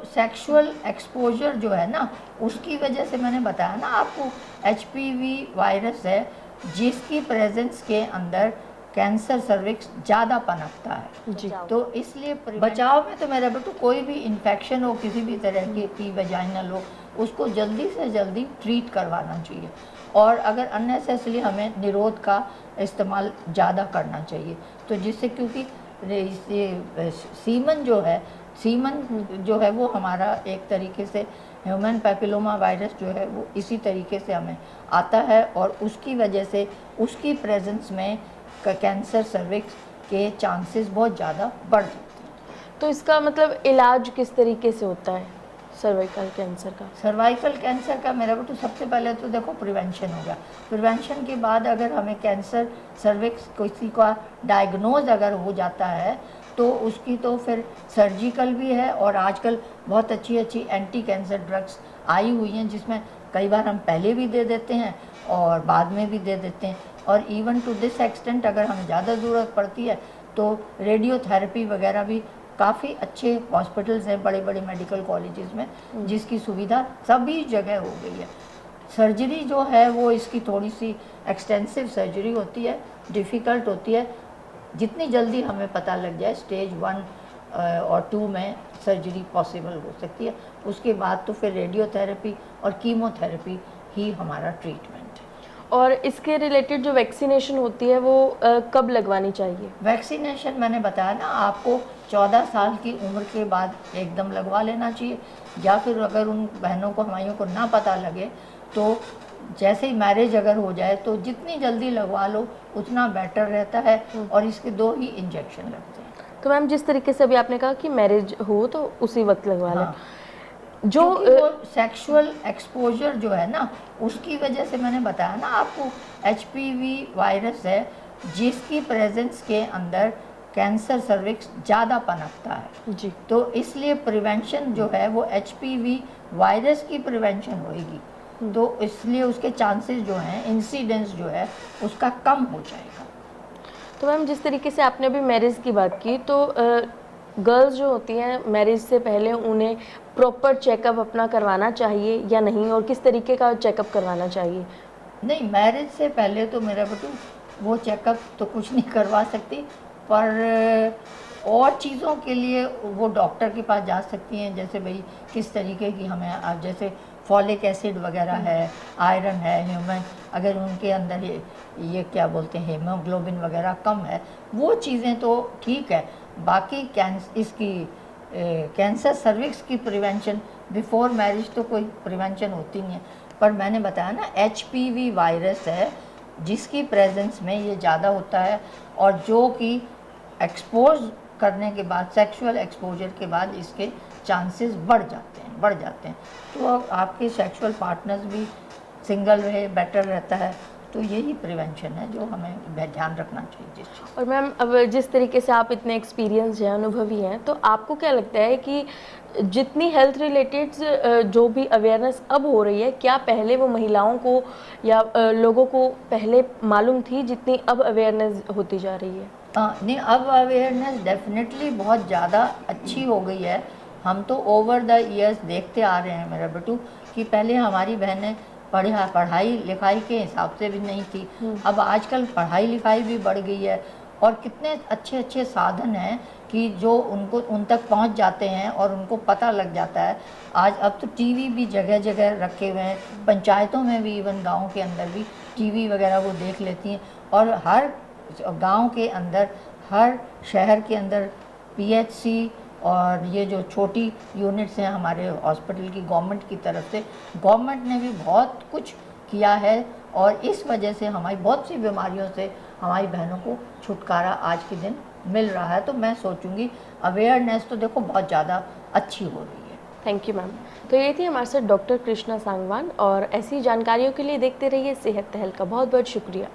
Sexual exposure जो है ना, उसकी वजह से मैंने बताया ना आपको, एचपीवी वायरस है जिसकी प्रेजेंस के अंदर कैंसर सर्विक्स ज़्यादा पनपता है जी। तो इसलिए बचाव में तो मेरा बेटू कोई भी इन्फेक्शन हो किसी भी तरह की वजाइनल हो, उसको जल्दी से जल्दी ट्रीट करवाना चाहिए। और अगर अननेसेसरी हमें निरोध का इस्तेमाल ज़्यादा करना चाहिए, तो जिससे क्योंकि सीमन जो है वो हमारा एक तरीके से ह्यूमन पैपिलोमा वायरस जो है वो इसी तरीके से हमें आता है, और उसकी वजह से उसकी प्रेजेंस में कैंसर सर्विक्स के चांसेस बहुत ज़्यादा बढ़ जाते हैं। तो इसका मतलब इलाज किस तरीके से होता है सर्वाइकल कैंसर का? सर्वाइकल कैंसर का मेरा बेटू सबसे पहले तो देखो प्रिवेंशन होगा। प्रिवेंशन के बाद अगर हमें कैंसर सर्विक्स किसी का डायग्नोज अगर हो जाता है तो उसकी तो फिर सर्जिकल भी है, और आजकल बहुत अच्छी अच्छी एंटी कैंसर ड्रग्स आई हुई हैं जिसमें कई बार हम पहले भी दे देते हैं और बाद में भी दे देते हैं। और इवन टू दिस एक्सटेंट अगर हमें ज़्यादा ज़रूरत पड़ती है तो रेडियोथेरेपी वगैरह भी काफ़ी अच्छे हॉस्पिटल्स हैं बड़े बड़े मेडिकल कॉलेजेस में, जिसकी सुविधा सभी जगह हो गई है। सर्जरी जो है वो इसकी थोड़ी सी एक्सटेंसिव सर्जरी होती है, डिफ़िकल्ट होती है। जितनी जल्दी हमें पता लग जाए स्टेज 1 और 2 में सर्जरी पॉसिबल हो सकती है, उसके बाद तो फिर रेडियोथेरेपी और कीमोथेरेपी ही हमारा ट्रीटमेंट है। और इसके रिलेटेड जो वैक्सीनेशन होती है वो कब लगवानी चाहिए? वैक्सीनेशन मैंने बताया ना आपको, 14 साल की उम्र के बाद एकदम लगवा लेना चाहिए, या फिर अगर उन बहनों को हमारियों को ना पता लगे तो जैसे ही मैरिज अगर हो जाए तो जितनी जल्दी लगवा लो उतना बेटर रहता है, और इसके 2 ही इंजेक्शन लगते हैं। तो मैम जिस तरीके से अभी आपने कहा कि मैरिज हो तो उसी वक्त लगवा लें। हाँ। जो वो सेक्सुअल एक्सपोजर जो है ना, उसकी वजह से मैंने बताया ना आपको, एचपीवी वायरस है जिसकी प्रेजेंस के अंदर कैंसर सर्विक्स ज़्यादा पनपता है जी। तो इसलिए प्रिवेंशन जो है वो एचपीवी वायरस की प्रिवेंशन होएगी, तो इसलिए उसके चांसेस जो हैं, इंसिडेंस जो है उसका कम हो जाएगा। तो मैम जिस तरीके से आपने अभी मैरिज की बात की, तो गर्ल्स जो होती हैं मैरिज से पहले उन्हें प्रॉपर चेकअप अपना करवाना चाहिए या नहीं, और किस तरीके का चेकअप करवाना चाहिए? नहीं, मैरिज से पहले तो मेरा बेटू वो चेकअप तो कुछ नहीं करवा सकती, पर और चीज़ों के लिए वो डॉक्टर के पास जा सकती हैं, जैसे भाई किस तरीके की हमें, अब जैसे फॉलिक एसिड वगैरह है, आयरन है, ह्यूमन अगर उनके अंदर ये क्या बोलते हैं हीमोग्लोबिन वगैरह कम है, वो चीज़ें तो ठीक है। बाकी कैंसर सर्विक्स की प्रिवेंशन बिफोर मैरिज तो कोई प्रिवेंशन होती नहीं है, पर मैंने बताया ना एचपीवी वायरस है जिसकी प्रेजेंस में ये ज़्यादा होता है, और जो कि एक्सपोज करने के बाद, सेक्सुअल एक्सपोजर के बाद इसके चांसेस बढ़ जाते हैं। तो आपके सेक्सुअल पार्टनर्स भी सिंगल रहे, बेटर रहता है। तो यही प्रिवेंशन है जो हमें ध्यान रखना चाहिए जिस चीज़। और मैम अब जिस तरीके से आप इतने एक्सपीरियंस हैं, अनुभवी हैं, तो आपको क्या लगता है कि जितनी हेल्थ रिलेटेड जो भी अवेयरनेस अब हो रही है, क्या पहले वो महिलाओं को या लोगों को पहले मालूम थी जितनी अब अवेयरनेस होती जा रही है? नहीं, अब अवेयरनेस डेफिनेटली बहुत ज़्यादा अच्छी हो गई है। हम तो ओवर द ईयर्स देखते आ रहे हैं मेरा बेटू कि पहले हमारी बहनें पढ़ाई लिखाई के हिसाब से भी नहीं थी, अब आजकल पढ़ाई लिखाई भी बढ़ गई है, और कितने अच्छे अच्छे साधन हैं कि जो उन तक पहुंच जाते हैं और उनको पता लग जाता है। आज अब तो टीवी भी जगह जगह रखे हुए हैं, पंचायतों में भी, इवन गाँव के अंदर भी टीवी वगैरह वो देख लेती हैं, और हर गांव के अंदर, हर शहर के अंदर पीएचसी और ये जो छोटी यूनिट्स हैं हमारे हॉस्पिटल की गवर्नमेंट की तरफ से, गवर्नमेंट ने भी बहुत कुछ किया है, और इस वजह से हमारी बहुत सी बीमारियों से हमारी बहनों को छुटकारा आज के दिन मिल रहा है। तो मैं सोचूंगी अवेयरनेस तो देखो बहुत ज़्यादा अच्छी हो रही है। Thank you ma'am. तो ये थी हमारे साथ डॉक्टर कृष्णा सांगवान, और ऐसी जानकारियों के लिए देखते रहिए सेहत तहल का। बहुत बहुत शुक्रिया।